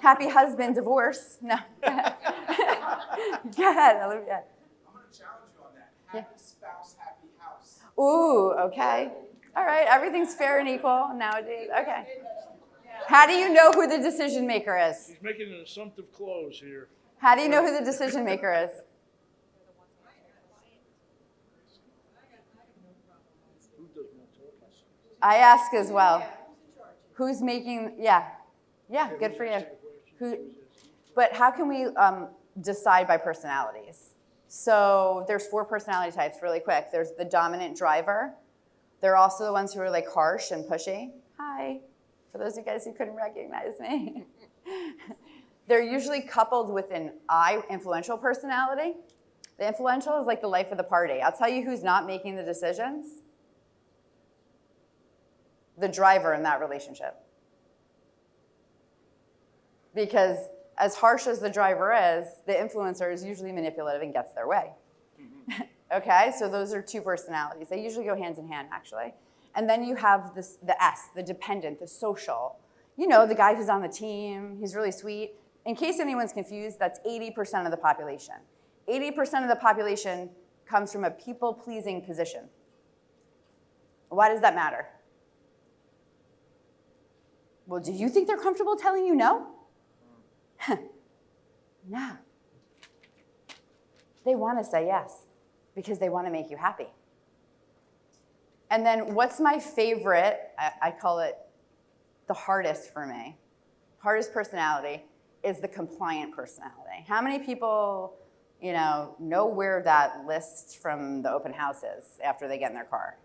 Happy husband, divorce. No. Go ahead, Olivia. I'm gonna challenge you on that. Yeah. Happy spouse, happy house. Ooh, okay. All right, everything's fair and equal nowadays. Okay. How do you know who the decision maker is? He's making an assumptive close here. How do you know who the decision maker is? Who does more talking? I ask as well. Who's making, yeah, good for you. Who, but how can we decide by personalities? So there's 4 personality types really quick. There's the dominant driver. They're also the ones who are like harsh and pushy. Hi, for those of you guys who couldn't recognize me. They're usually coupled with an I, influential personality. The influential is like the life of the party. I'll tell you who's not making the decisions. The driver in that relationship. Because as harsh as the driver is, the influencer is usually manipulative and gets their way. Okay, so those are 2 personalities. They usually go hand in hand, actually. And then you have the S, the dependent, the social. You know, the guy who's on the team, he's really sweet. In case anyone's confused, that's 80% of the population. 80% of the population comes from a people-pleasing position. Why does that matter? Well, do you think they're comfortable telling you no? No. They want to say yes because they want to make you happy. And then what's my favorite? I call it the hardest for me. Hardest personality is the compliant personality. How many people, know where that list from the open house is after they get in their car?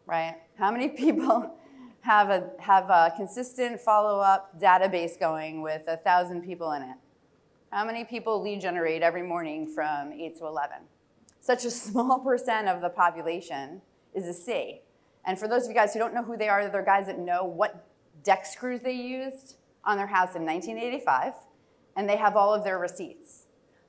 Right? How many people have a consistent follow-up database going with 1,000 people in it? How many people lead generate every morning from 8 to 11? Such a small percent of the population is a C. And for those of you guys who don't know who they are, they're guys that know what deck screws they used on their house in 1985, and they have all of their receipts.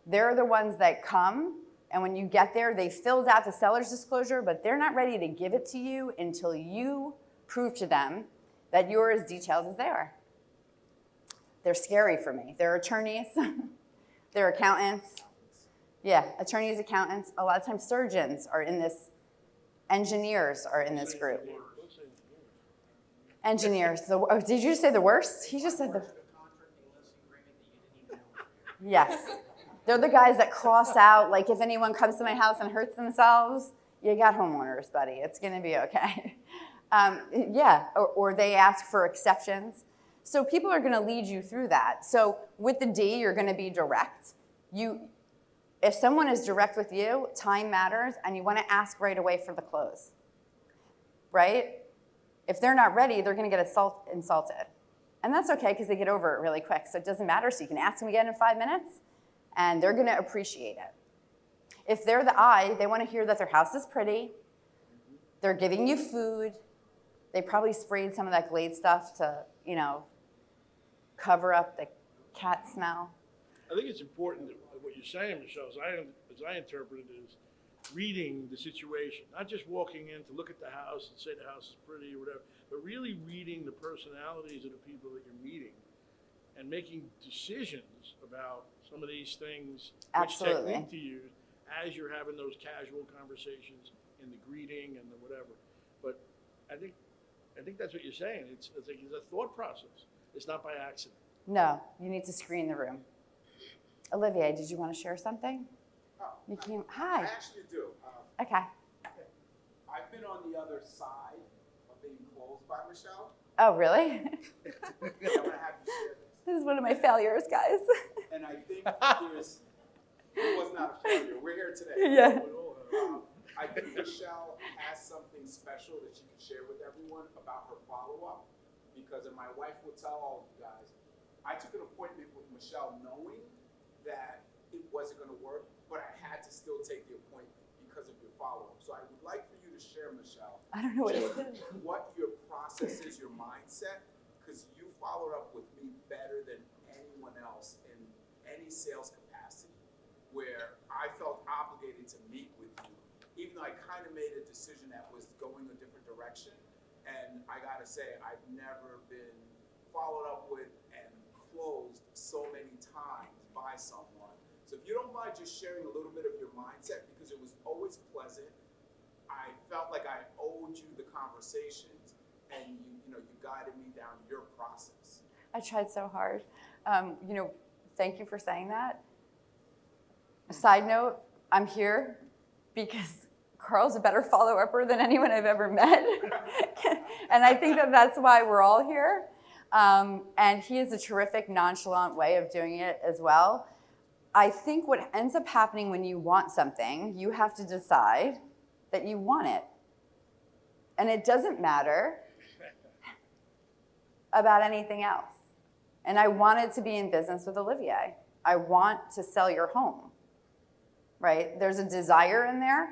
They're the ones that come, and when you get there, they filled out the seller's disclosure, but they're not ready to give it to you until you prove to them that you're as detailed as they are. They're scary for me. They're attorneys, they're accountants. Yeah, attorneys, accountants. A lot of times surgeons are in this, engineers are in this group. Engineers. Did you just say the worst? He just said the. Yes. They're the guys that cross out, like if anyone comes to my house and hurts themselves, you got homeowners, buddy. It's going to be okay. Or they ask for exceptions. So people are going to lead you through that. So with the D, you're going to be direct. If someone is direct with you, time matters, and you want to ask right away for the close, right? If they're not ready, they're going to get insulted. And that's okay because they get over it really quick. So it doesn't matter. So you can ask them again in 5 minutes, and they're going to appreciate it. If they're the I, they want to hear that their house is pretty. They're giving you food. They probably sprayed some of that Glade stuff to, cover up the cat smell. I think it's important that what you're saying, Michelle, as I interpret it, is reading the situation, not just walking in to look at the house and say the house is pretty or whatever, but really reading the personalities of the people that you're meeting and making decisions about some of these things, Absolutely. which technique to use as you're having those casual conversations in the greeting and the whatever. But I think that's what you're saying. It's a thought process. It's not by accident. No, you need to screen the room. Olivier, did you want to share something? Oh, You came. I Hi. actually do. Okay. I've been on the other side of being closed by Michelle. Oh, really? I want to have you share this. This is one of my failures, guys. And I think it was not a failure. We're here today. Yeah. I think Michelle has something special that she can share with everyone about her follow-up. Because, and my wife will tell all of you guys, I took an appointment with Michelle knowing that it wasn't going to work, but I had to still take the appointment because of your follow-up. So I would like for you to share, Michelle, I don't know what it is. what your process is, your mindset, because you followed up with me better than anyone else in any sales capacity, where I felt obligated to meet with you, even though I kind of made a decision that was going a different direction. And I gotta say, I've never been followed up with and closed so many times by someone. So if you don't mind just sharing a little bit of your mindset, because it was always pleasant. I felt like I owed you the conversations, and you guided me down your process. I tried so hard. Thank you for saying that. Side note, I'm here because Carl's a better follow-upper than anyone I've ever met. And I think that's why we're all here. And he has a terrific, nonchalant way of doing it as well. I think what ends up happening when you want something, you have to decide that you want it. And it doesn't matter about anything else. And I wanted to be in business with Olivier. I want to sell your home, right? There's a desire in there.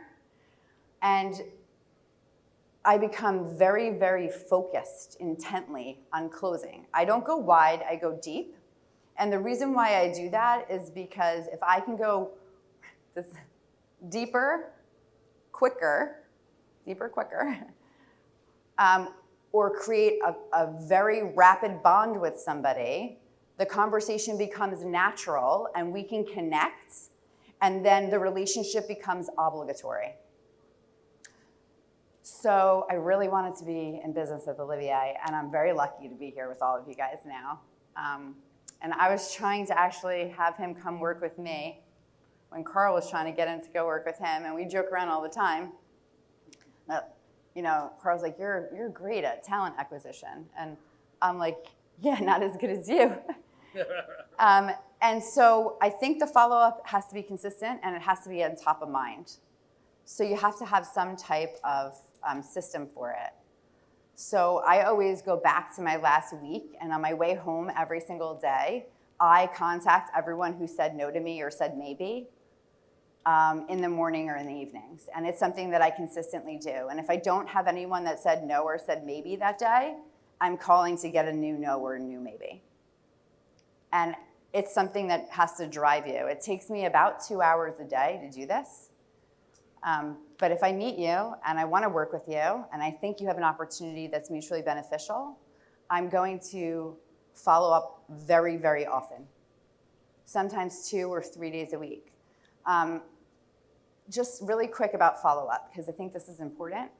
And I become very, very focused intently on closing. I don't go wide, I go deep. And the reason why I do that is because if I can go deeper, quicker, or create a very rapid bond with somebody, the conversation becomes natural and we can connect, and then the relationship becomes obligatory. So I really wanted to be in business with Olivier, and I'm very lucky to be here with all of you guys now. And I was trying to actually have him come work with me when Carl was trying to get him to go work with him, and we joke around all the time. Carl's like, you're great at talent acquisition. And I'm like, yeah, not as good as you. And so I think the follow-up has to be consistent, and it has to be on top of mind. So you have to have some type of system for it. So I always go back to my last week, and on my way home every single day, I contact everyone who said no to me or said maybe in the morning or in the evenings. And it's something that I consistently do. And if I don't have anyone that said no or said maybe that day, I'm calling to get a new no or a new maybe. And it's something that has to drive you. It takes me about 2 hours a day to do this. But if I meet you and I want to work with you and I think you have an opportunity that's mutually beneficial, I'm going to follow up very, very often, sometimes 2 or 3 days a week. Just really quick about follow-up, because I think this is important.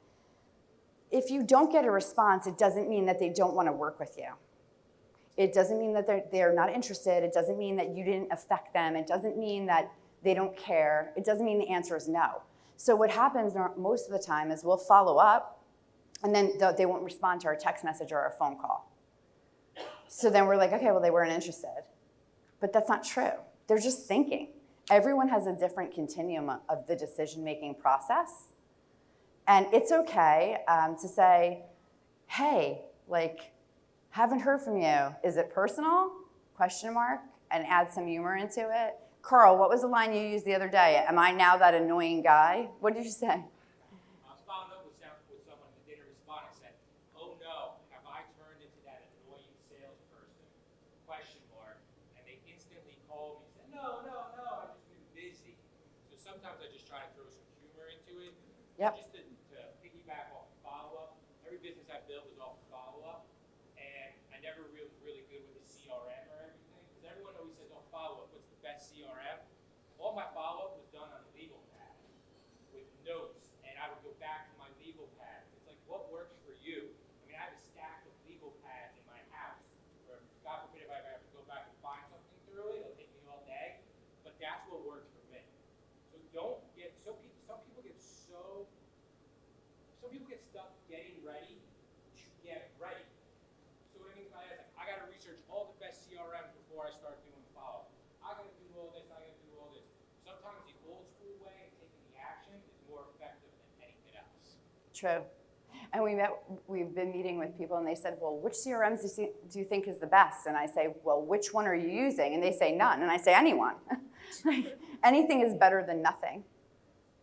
If you don't get a response, it doesn't mean that they don't want to work with you. It doesn't mean that they're not interested. It doesn't mean that you didn't affect them. It doesn't mean that they don't care. It doesn't mean the answer is no. So what happens most of the time is we'll follow up, and then they won't respond to our text message or our phone call. So then we're like, okay, well, they weren't interested. But that's not true. They're just thinking. Everyone has a different continuum of the decision-making process. And it's okay to say, hey, haven't heard from you. Is it personal? ? And add some humor into it. Carl, what was the line you used the other day? Am I now that annoying guy? What did you say? I was following up with someone that didn't respond. I said, oh no, have I turned into that annoying salesperson? ? And they instantly called me and said, no, I've just been busy. So sometimes I just try to throw some humor into it. Yep. Just to piggyback off the follow-up. Every business I built was off the follow-up. And I never really good with the CRM or everything. Because everyone always says, oh, follow-up, what's the best CRM? All my follow-up was done on a legal pad with notes, and I would go back to my legal pad. It's like, what works for you? I mean, I have a stack of legal pads in my house, where God forbid if I ever have to go back and find something through it, it'll take me all day, but that's what works for me. So don't get, some people get stuck getting ready to get ready. So what I mean by that is, I gotta research all the best CRMs before I start doing follow-up. I gotta do all this, I gotta do all this. Sometimes the old school way of taking the action is more effective than anything else. True. And we've been meeting with people, and they said, well, which CRMs do you think is the best? And I say, well, which one are you using? And they say, none. And I say, anyone. Anything is better than nothing,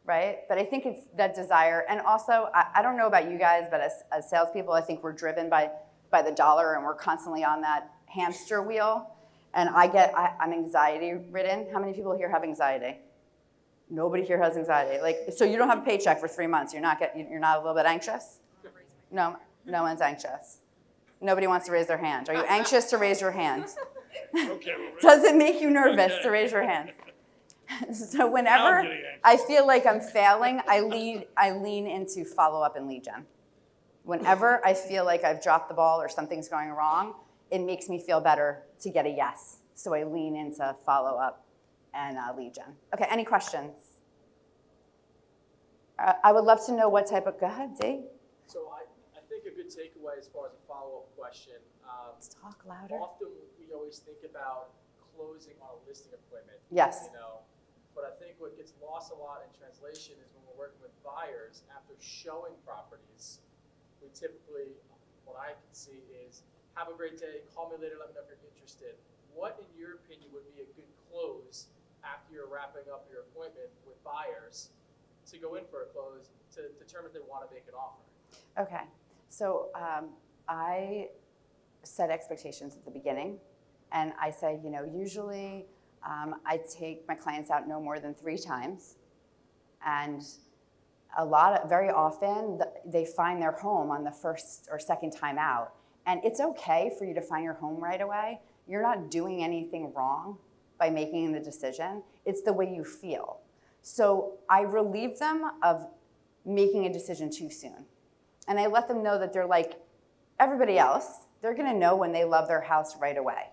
right? But I think it's that desire. And also, I don't know about you guys, but as salespeople, I think we're driven by the dollar, and we're constantly on that hamster wheel. And I'm anxiety ridden. How many people here have anxiety? Nobody here has anxiety. So you don't have a paycheck for 3 months. You're not a little bit anxious? No one's anxious. Nobody wants to raise their hand. Are you anxious to raise your hand? Okay, Does it make you nervous to raise your hand? So whenever I feel like I'm failing, I lean into follow-up and lead gen. Whenever I feel like I've dropped the ball or something's going wrong, it makes me feel better to get a yes. So I lean into follow-up and lead gen. Okay, any questions? I would love to know what type of, go ahead, Dee. So I think a good takeaway as far as a follow-up question. Let's talk louder. Often we always think about closing on a listing appointment. Yes. But I think what gets lost a lot in translation is when we're working with buyers, after showing properties, we typically, what I can see is, have a great day, call me later, let me know if you're interested. What, in your opinion, would be a good close after you're wrapping up your appointment with buyers to go in for a close to determine if they want to make an offer? Okay, so I set expectations at the beginning, and I say, usually I take my clients out no more than 3 times, and very often they find their home on the first or second time out. And it's okay for you to find your home right away. You're not doing anything wrong by making the decision. It's the way you feel. So I relieve them of making a decision too soon. And I let them know that they're like everybody else. They're gonna know when they love their house right away.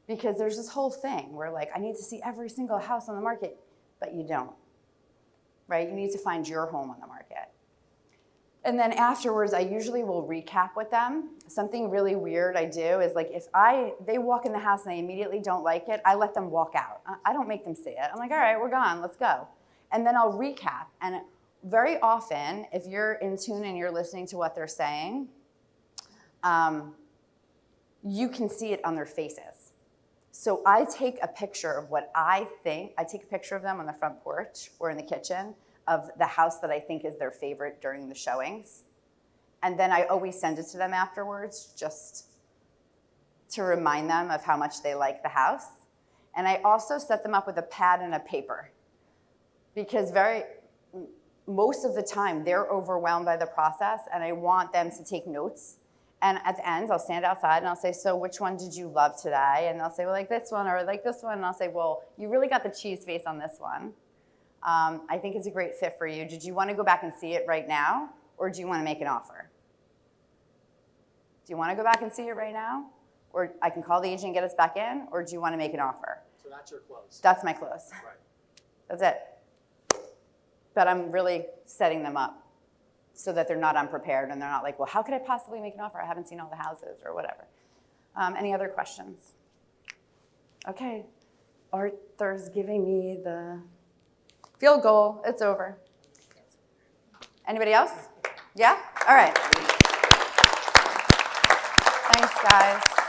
Because there's this whole thing where like, I need to see every single house on the market, but you don't, right? You need to find your home on the market. And then afterwards, I usually will recap with them. Something really weird I do is like if they walk in the house and they immediately don't like it, I let them walk out. I don't make them see it. I'm like, all right, we're gone, let's go. And then I'll recap. And very often, if you're in tune and you're listening to what they're saying, you can see it on their faces. So I take a picture of what I think. I take a picture of them on the front porch or in the kitchen of the house that I think is their favorite during the showings. And then I always send it to them afterwards just to remind them of how much they like the house. And I also set them up with a pad and a paper because most of the time they're overwhelmed by the process and I want them to take notes. And at the end, I'll stand outside and I'll say, so which one did you love today? And they'll say, well, like this one or like this one. And I'll say, well, you really got the cheese face on this one. I think it's a great fit for you. Did you want to go back and see it right now, or do you want to make an offer? Do you want to go back and see it right now? Or I can call the agent and get us back in, or do you want to make an offer? So that's your close. That's my close. Right. That's it. But I'm really setting them up so that they're not unprepared and they're not like, well, how could I possibly make an offer? I haven't seen all the houses or whatever. Any other questions? Okay. Arthur's giving me the field goal. It's over. Anybody else? Yeah? All right. Thanks, guys.